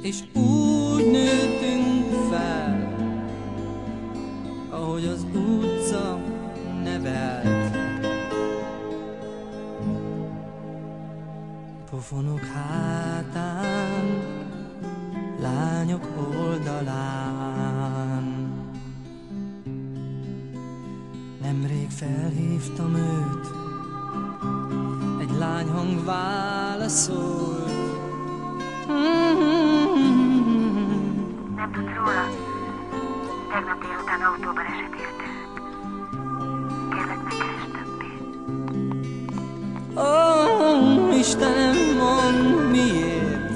és úgy nőttünk fel, ahogy az utca nevelt. Pofonok hátán, lányok oldalán. Nemrég felhívtam őt, egy lányhang válaszolt. Nem tudsz róla? Tegnap délután autóban esett érte őt. Kérlek, ne keresd többé. Ó, Istenem, mondd miért?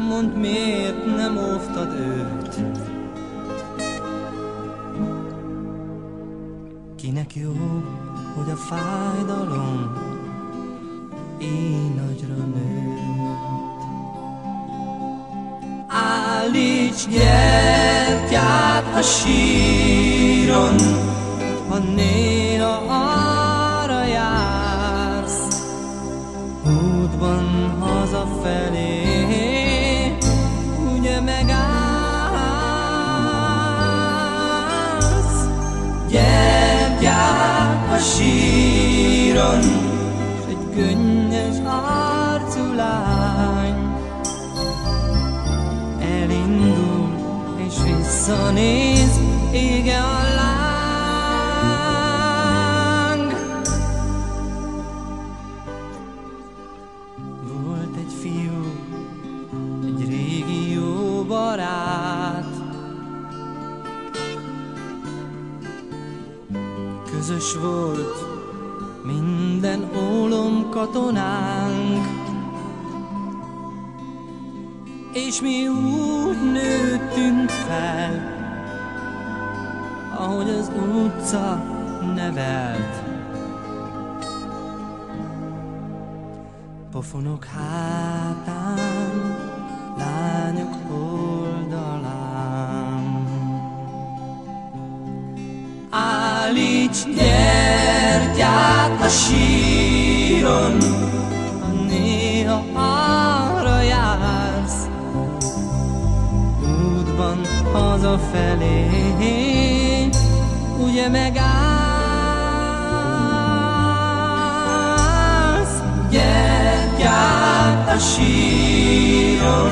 Mondd miért nem óvtad őt? Kinek jó, hogy a fájdalom így nagyra nőtt? Állíts gyertyát a síron, ha néha arra jársz, útban hazafelé, ugye megállsz. Gyertyát a síron, s egy könnyes arcú lány elindul és visszanéz, ége a láng. Volt egy fiú, egy régi jó barát, közös volt minden ólom katonánk, és mi úgy nőttünk fel, ahogy az utca nevelt. Pofonok hátán, lányok oldalán. Állíts gyertyát a síron, ha néha arra jársz, útban hazafelé, ugye megállsz. Gyertyát a síron,